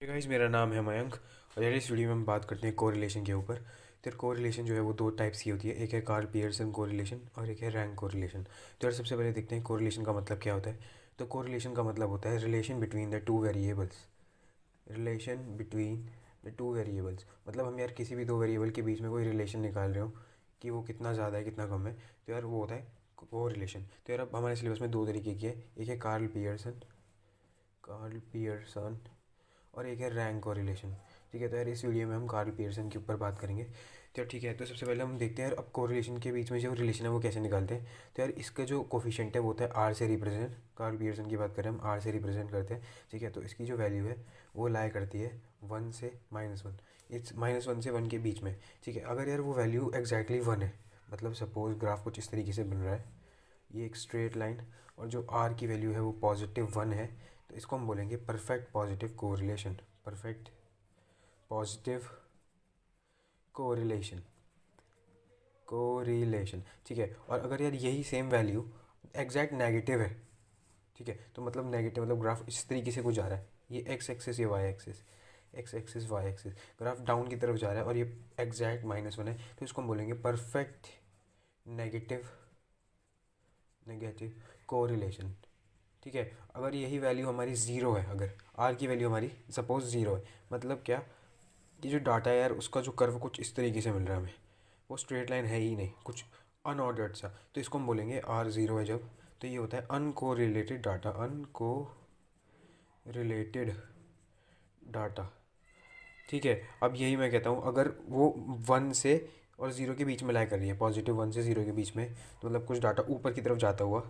Guys, मेरा नाम है मयंक और यार इस वीडियो में हम बात करते हैं कोरिलेशन के ऊपर। तो कोरिलेशन जो है वो दो टाइप्स की होती है, एक है कार्ल पियर्सन कोरिलेशन और एक है रैंक कोरिलेशन। तो यार सबसे पहले देखते हैं कोरिलेशन का मतलब क्या होता है। तो कोरिलेशन का मतलब होता है relation between the two variables. Relation between the two variables मतलब हम यार किसी भी दो वेरिएबल के बीच में कोई रिलेशन निकाल रहे हो कि वो कितना ज़्यादा है कितना कम है, तो यार वो होता है कोरिलेशन। तो यार अब हमारे सिलेबस में दो तरीके की है, एक है कार्ल पियर्सन और एक है रैंक कोरिलेशन। ठीक है, तो यार इस वीडियो में हम कार्ल पियर्सन के ऊपर बात करेंगे। तो ठीक है, तो सबसे पहले हम देखते हैं यार अब कोरिलेशन के बीच में जो रिलेशन है वो कैसे निकालते हैं। तो यार इसका जो कोफिशिएंट है वो होता है आर से रिप्रेजेंट। कार्ल पियर्सन की बात करें हम आर से रिप्रेजेंट करते हैं। ठीक है, तो इसकी जो वैल्यू है वो लाई करती है 1 से -1। इट्स -1 से 1 के बीच में। ठीक है, अगर यार वो वैल्यू एग्जैक्टली 1 है, मतलब सपोज ग्राफ कुछ इस तरीके से बन रहा है, ये एक स्ट्रेट लाइन और जो आर की वैल्यू है वो +1 है, तो इसको हम बोलेंगे perfect positive correlation. Perfect positive correlation. Correlation ठीक है, और अगर यार यही सेम वैल्यू एग्जैक्ट नेगेटिव है, ठीक है, तो मतलब नेगेटिव मतलब ग्राफ इस तरीके से कुछ जा रहा है, ये एक्स एक्सिस ये Y axis, X axis Y axis, graph down की तरफ जा रहा है और ये एग्जैक्ट -1 है, तो इसको हम बोलेंगे परफेक्ट नेगेटिव नेगेटिव कोरिलेशन। ठीक है, अगर यही वैल्यू हमारी ज़ीरो है, अगर आर की वैल्यू हमारी सपोज ज़ीरो है, मतलब क्या, ये जो डाटा है यार उसका जो कर्व कुछ इस तरीके से मिल रहा है हमें, वो स्ट्रेट लाइन है ही नहीं, कुछ अनऑर्डर्ड सा, तो इसको हम बोलेंगे आर ज़ीरो है जब, तो ये होता है अनकोरिलेटेड डाटा। Uncorrelated data. ठीक है, अब यही मैं कहता हूँ, अगर वो 1 से और ज़ीरो के बीच में लाई कर रही है, +1 से 0 के बीच में, तो मतलब कुछ डाटा ऊपर की तरफ जाता हुआ,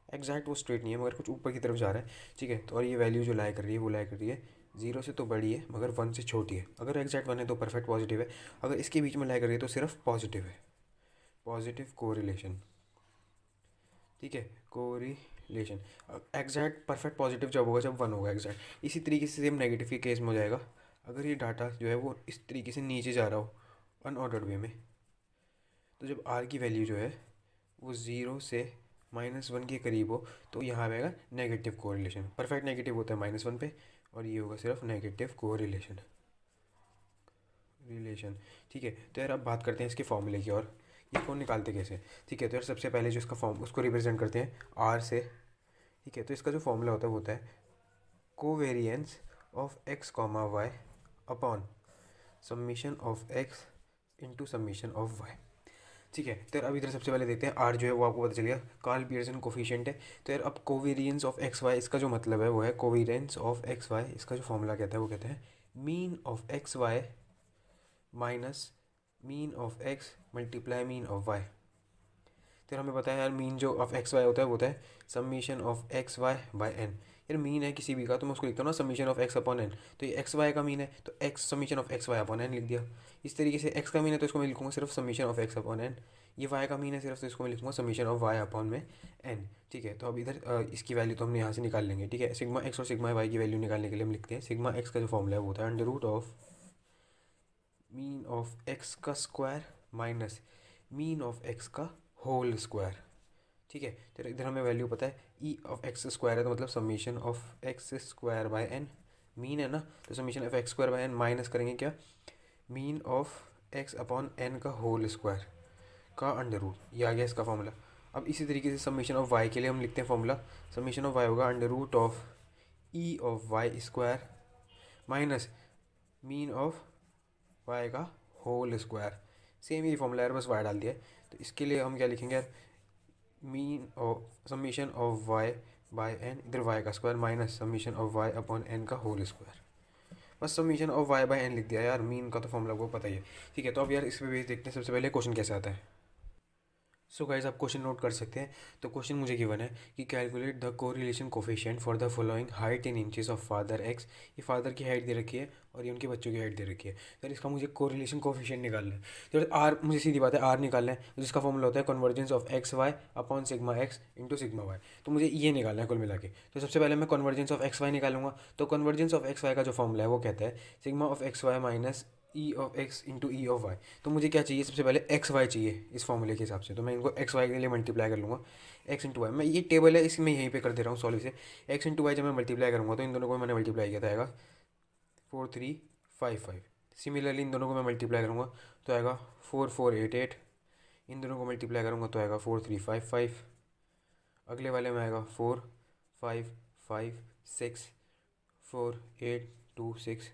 एग्जैक्ट वो स्ट्रेट नहीं है मगर कुछ ऊपर की तरफ जा रहा है। ठीक है, तो और ये वैल्यू जो लाई कर रही है वो लाई कर रही है 0 से तो बड़ी है मगर 1 से छोटी है। अगर एग्जैक्ट 1 है तो परफेक्ट पॉजिटिव है, अगर इसके बीच में लाई कर रही है तो सिर्फ पॉजिटिव है, पॉजिटिव कोरिलेशन। ठीक है, कोरिलेशन एग्जैक्ट परफेक्ट पॉजिटिव जब होगा जब 1 होगा एग्जैक्ट। इसी तरीके से सेम नेगेटिव के केस में हो जाएगा, अगर ये डाटा जो है वो इस तरीके से नीचे जा रहा हो अनऑर्डर्ड वे में, तो जब आर की वैल्यू जो है वो 0 से -1 के करीब हो, तो यहाँ आएगा नेगेटिव कोरिलेशन। परफेक्ट नेगेटिव होता है -1 पे और ये होगा सिर्फ नेगेटिव कोरिलेशन रिलेशन। ठीक है, तो यार अब बात करते हैं इसके फॉर्मूले की, और ये कौन निकालते कैसे। ठीक है, तो यार सबसे पहले जो इसका फॉर्म उसको रिप्रेजेंट करते हैं आर से। ठीक है, तो इसका जो फॉर्मूला होता है वो होता है covariance of X comma Y upon summation of X into summation of Y. ठीक है, तो यार अब इधर सबसे पहले देखते हैं आर जो है वो आपको पता चल गया कार्ल पियर्सन कोफिशिएंट है। तो यार अब कोवेरियंस ऑफ एक्स वाई, इसका जो मतलब है वो है कोवेरियंस ऑफ एक्स वाई, इसका जो फॉर्मूला कहता है वो कहते हैं mean of x Y minus mean of X multiply mean of Y. तो हमें पता है यार मीन जो ऑफ एक्स वाई होता है वो होता है summation of x Y by N. यार मीन है किसी भी का तो मैं उसको लिखता हूँ ना summation of X upon N, तो ये एक्स वाई का मीन है तो X summation of x Y upon N लिख दिया। इस तरीके से एक्स का मीन है तो इसको मैं लिखूँगा सिर्फ summation of X upon N, ये वाई का मीन है सिर्फ, तो इसको मैं लिखूँगा समीशन ऑफ वाई अपॉन में एन। ठीक है, तो अब इधर इसकी वैल्यू तो हमने यहाँ से निकाल लेंगे। ठीक है, सिग्मा एक्स और सिग्मा वाई की वैल्यू निकालने के लिए हम लिखते हैं सिग्मा एक्स का जो फॉर्मूला है वो होता है under root of mean of x का square minus mean of x का होल स्क्वायर। ठीक है, तो इधर हमें वैल्यू पता है ई ऑफ एक्स स्क्वायर है, तो मतलब summation of X square by N, mean है ना, तो summation of X square by N minus करेंगे क्या, mean of X upon N का होल स्क्वायर का अंडर रूट, ये आ गया इसका फॉर्मूला। अब इसी तरीके से समीशन ऑफ वाई के लिए हम लिखते हैं फॉर्मूला, समीशन ऑफ वाई होगा under root of E of Y square minus mean of Y का होल स्क्वायर। सेम ही फॉर्मूला है, बस वाई डाल दिया है। तो इसके लिए हम क्या लिखेंगे यार, mean of summation of Y by N, इधर वाई का square minus summation of Y upon N का होल स्क्वायर। बस summation of Y by N लिख दिया यार, मीन का तो फॉर्मूला को पता ही है। ठीक है, तो अब यार इस पे भी देखते हैं सबसे पहले क्वेश्चन कैसे आता है। सो गाइज आप क्वेश्चन नोट कर सकते हैं। तो क्वेश्चन मुझे गिवन है कि calculate the correlation coefficient for the following height in inches of father x. ये फादर की हाइट दे रखी है और ये उनके बच्चों की हाइट दे रखी है, तो इसका मुझे कोरिलेशन कोफिशिएंट निकालना है। तो आर मुझे सीधी बात है आर निकालना है, तो जिसका फॉर्मूला होता है convergence of x Y upon sigma X into sigma Y. तो मुझे ये निकालना है कुल मिला के। तो सबसे पहले मैं कन्वर्जेंस ऑफ एक्स वाई निकालूंगा, तो कन्वर्जेंस ऑफ एक्स वाई का जो फॉर्मूला है वो कहता है sigma of x Y minus E of X into E of Y. तो मुझे क्या चाहिए, सबसे पहले एक्स वाई चाहिए इस फॉर्मूले के हिसाब से, तो मैं इनको एक्स वाई के लिए मल्टीप्लाई कर लूँगा। एक्स इंटू वाई, मैं ये टेबल है इसमें यहीं पे कर दे रहा हूँ सॉल्व से। एक्स इंटू वाई जब मैं मल्टीप्लाई करूँगा तो इन दोनों को मैंने मल्टीप्लाई किया था आएगा 4355। सिमिलरली इन दोनों को मैं मल्टीप्लाई करूँगा तो आएगा 4488। इन दोनों को मल्टीप्लाई करूँगा तो आएगा 4355। अगले वाले में आएगा 4556, 4826,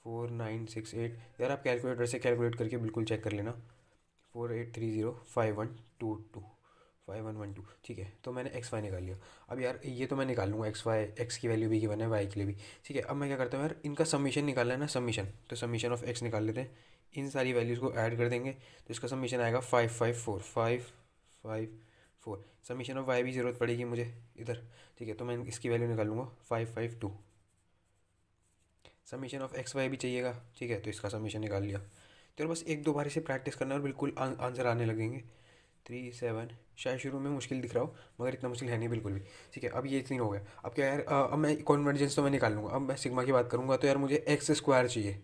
4968। यार आप कैलकुलेटर से कैलकुलेट करके बिल्कुल चेक कर लेना। 48305122 5112। ठीक है, तो मैंने एक्स वाई निकाल लिया। अब यार ये तो मैं निकाल लूँगा, एक्स वाई, एक्स की वैल्यू भी गिवन है, वाई के लिए भी। ठीक है, अब मैं क्या करता हूँ यार, इनका समीशन निकालना है ना, समीशन। तो समीशन ऑफ एक्स निकाल लेते हैं। इन सारी वैल्यूज़ को ऐड कर देंगे तो इसका समीशन आएगा 554। समीशन ऑफ वाई भी ज़रूरत पड़ेगी मुझे इधर। ठीक है, तो मैं इसकी वैल्यू निकाल लूँगा 552। समीशन ऑफ एक्स वाई भी चाहिएगा। ठीक है, तो इसका समीशन निकाल लिया। तो बस एक दो बार इसे प्रैक्टिस करना और बिल्कुल आंसर आने लगेंगे। 3 7। शायद शुरू में मुश्किल दिख रहा हो मगर इतना मुश्किल है नहीं बिल्कुल भी। ठीक है, अब ये इतनी हो गया। अब क्या यार, अब मैं कॉन्वर्जेंस तो मैं निकाल लूँगा। अब मैं सिग्मा की बात करूँगा तो यार मुझे एक्स स्क्वायर चाहिए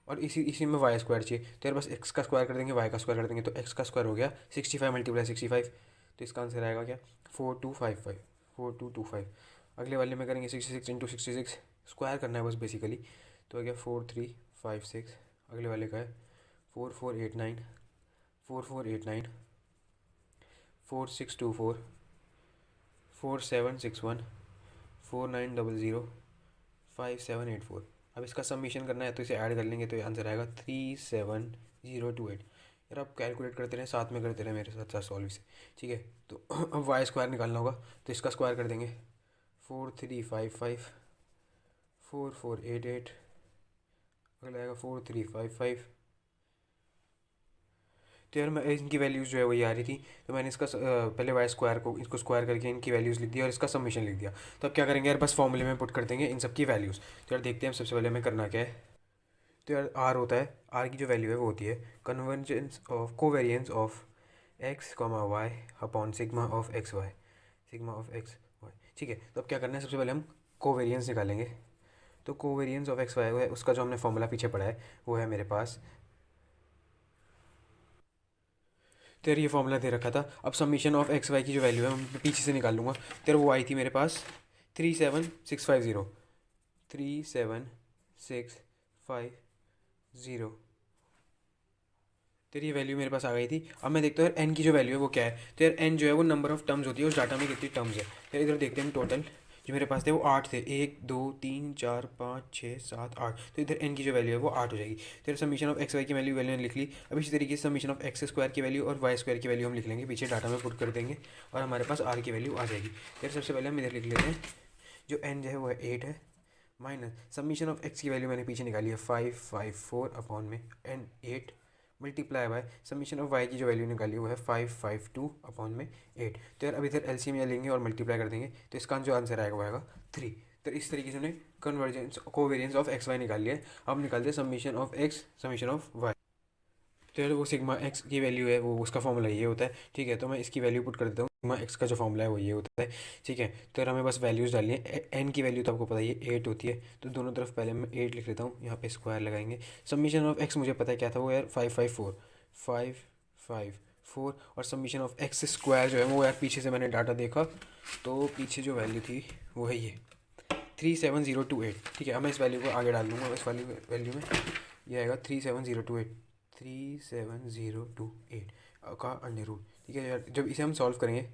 और इसी इसी में वाई स्क्वायर चाहिए। तो यार बस एक्स का स्क्वायर कर देंगे, वाई का स्क्वायर कर देंगे, तो एक्स का स्क्वायर हो गया 65 मल्टीप्लाई 65। तो इसका आंसर आएगा क्या, 4255, 4225। अगले वाले में करेंगे 66 इंटू 66, स्क्वायर करना है बस बेसिकली। तो हो गया 4356। अगले वाले का है 4489, 4489, 4624, 4761, 4900, 5784। अब इसका सबमिशन करना है तो इसे ऐड कर लेंगे तो ये आंसर आएगा 37028। यार आप कैलकुलेट करते रहें, साथ में करते रहें मेरे साथ साथ सॉल्व इसे। ठीक है, तो अब वाई स्क्वायर निकालना होगा तो इसका स्क्वायर कर देंगे 4355, 4488। अगला आएगा 4355। तो यार मैं इनकी वैल्यूज़ जो है वही आ रही थी, तो मैंने इसका पहले वाई स्क्वायर को इसको स्क्वायर करके इनकी वैल्यूज़ लिख दिया और इसका समीशन लिख दिया। तो अब क्या करेंगे यार, बस फॉर्मूले में पुट कर देंगे इन सब की वैल्यूज़। तो यार देखते हैं सबसे पहले हमें करना क्या है। तो यार आर होता है, आर की जो वैल्यू है वो होती है convergence of covariance of X comma Y upon sigma of x Y, sigma of x Y. ठीक है, तो अब क्या करना है, सबसे पहले हम कोवेरियंस निकालेंगे। तो कोवेरियंस ऑफ एक्स वाई है, उसका जो हमने फॉर्मूला पीछे पढ़ा है वो है मेरे पास। तेरे ये फॉर्मूला दे रखा था। अब समीशन ऑफ एक्स वाई की जो वैल्यू है मैं पीछे से निकाल लूँगा। तेरे वो आई थी मेरे पास 37650, 37650। तेरी ये वैल्यू मेरे पास आ गई थी। अब मैं देखता हूँ यार एन की जो वैल्यू है वो क्या है। तो यार एन जो है वो नंबर ऑफ टर्म्स होती है, उस डाटा में कितनी टर्म्स है। यार इधर देखते हैं हम टोटल जो मेरे पास थे वो 8 थे, 1 2 3 4 5 6 7 8। तो इधर एन की जो वैल्यू है वो 8 हो जाएगी। तो यार समीशन ऑफ एक्स वाई की वैल्यू ने लिख ली। अब इसी तरीके से समीशन ऑफ एक्स स्क्वायर की वैल्यू और वाई स्क्वायर की वैल्यू हम लिख लेंगे, पीछे डाटा में पुट कर देंगे और हमारे पास आर की वैल्यू आ जाएगी। यार सबसे पहले हम इधर लिख लेते हैं जो एन जो है वो है 8 है, माइनस समीशन ऑफ एक्स की वैल्यू मैंने पीछे निकाली है 554 अपॉन में n 8 multiply by summation of y की जो वैल्यू निकाली वो है 552 अपॉन में 8। तो यार अब इधर एलसीएम लेंगे और मल्टीप्लाई कर देंगे तो इसका जो आंसर आएगा वो आएगा 3। तो इस तरीके से हमने convergence covariance of x y निकाल लिया है। अब निकालते हैं summation of x summation of Y. तो यार वो सिग्मा एक्स की वैल्यू है वो उसका फॉर्मूला ये होता है। ठीक है, तो मैं इसकी वैल्यू पुट कर देता हूँ। सिग्मा एक्स का जो फॉर्मूला है वो ये होता है। ठीक है, तो यार हमें बस वैल्यूज़ डालनी है। एन की वैल्यू तो आपको पता ही है 8 होती है, तो दोनों तरफ पहले मैं 8 लिख लेता हूँ, यहाँ पे स्क्वायर लगाएंगे। समीशन ऑफ एक्स मुझे पता है क्या था, वो यार 554 और समीशन ऑफ एक्स स्क्वायर जो है वो यार पीछे से मैंने डाटा देखा तो पीछे जो वैल्यू थी वो है ये 37028। ठीक है, अब मैं इस वैल्यू को आगे डाल दूँगा। इस वैल्यू में ये आएगा 37028, 37028 का अंडर रूट। ठीक है यार, जब इसे हम सॉल्व करेंगे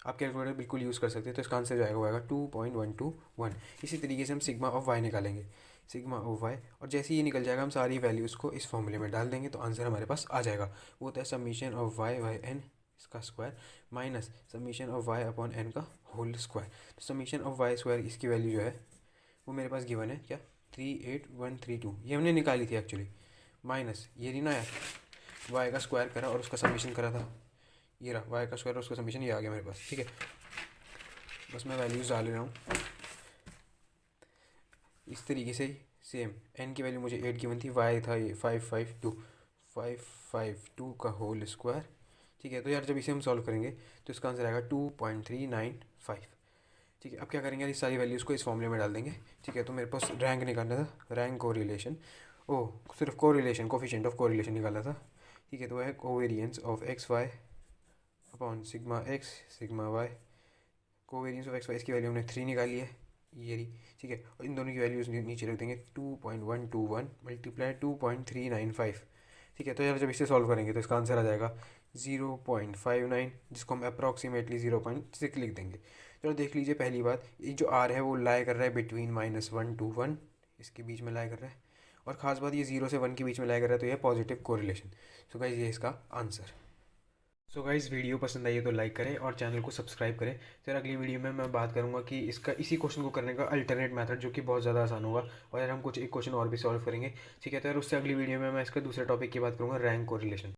आप कैलकुलेटर बिल्कुल यूज़ कर सकते हैं, तो इसका आंसर जो आएगा वो आएगा 2.121। इसी तरीके से हम सिग्मा ऑफ वाई निकालेंगे, सिग्मा ऑफ वाई, और जैसे ही ये निकल जाएगा हम सारी वैल्यूज़ को इस फॉर्मूले में डाल देंगे तो आंसर हमारे पास आ जाएगा। वो होता है summation of Y by N इसका square minus summation of Y upon N का होल स्क्वायर। तो समीशन ऑफ वाई स्क्वायर इसकी वैल्यू जो है वो मेरे पास गिवन है क्या, 38132। ये हमने निकाली थी एक्चुअली, माइनस ये नहीं ना यार, वाई का स्क्वायर करा और उसका समीशन करा था, ये रहा वाई का स्क्वायर और उसका समीशन, ये आ गया मेरे पास। ठीक है, बस मैं वैल्यूज़ डाल रहा हूँ इस तरीके से ही सेम। एन की वैल्यू मुझे 8 गिवन थी, वाई था ये 552 का होल स्क्वायर। ठीक है, तो यार जब इसे हम सॉल्व करेंगे तो इसका आंसर आएगा 2.395। ठीक है, अब क्या करेंगे यार, इस सारी वैल्यूज़ को इस फॉर्मूले में डाल देंगे। ठीक है, तो मेरे पास रैंक निकालना था, रैंक कोरिलेशन, सिर्फ कोरिलेशन कोफिशिएंट ऑफ कोरिलेशन निकालना था। ठीक है, तो वह है covariance of x Y upon sigma x sigma y. Covariance of x y इसकी वैल्यू हमने 3 निकाली है। ये रही, ठीक है। और इन दोनों की वैल्यूज़ नीचे रख देंगे, 2.121 मल्टीप्लाई 2.395, ठीक है। तो यार जब इसे सॉल्व करेंगे तो इसका आंसर आ जाएगा 0.59, जिसको हम अप्रॉक्सीमेटली 0.6 लिख देंगे। चलो देख लीजिए, पहली बात, ये जो आर है वो लाई कर रहा है बिटवीन -1 to 1, इसके बीच में लाई कर रहा है। और ख़ास बात, ये 0 से 1 के बीच में लाई कर रहा है, तो ये पॉजिटिव कोरिलेशन। सो गाइज ये इसका आंसर। सो गाइज वीडियो पसंद आई है तो लाइक करें और चैनल को सब्सक्राइब करें। फिर अगली वीडियो में मैं बात करूंगा कि इसका इसी क्वेश्चन को करने का अल्टरनेट मेथड, जो कि बहुत ज़्यादा आसान होगा, और यार हम कुछ एक क्वेश्चन और भी सॉल्व करेंगे, ठीक है। तो यार उससे अगली वीडियो में मैं इसका दूसरे टॉपिक की बात करूँगा, रैंक कोरिलेशन।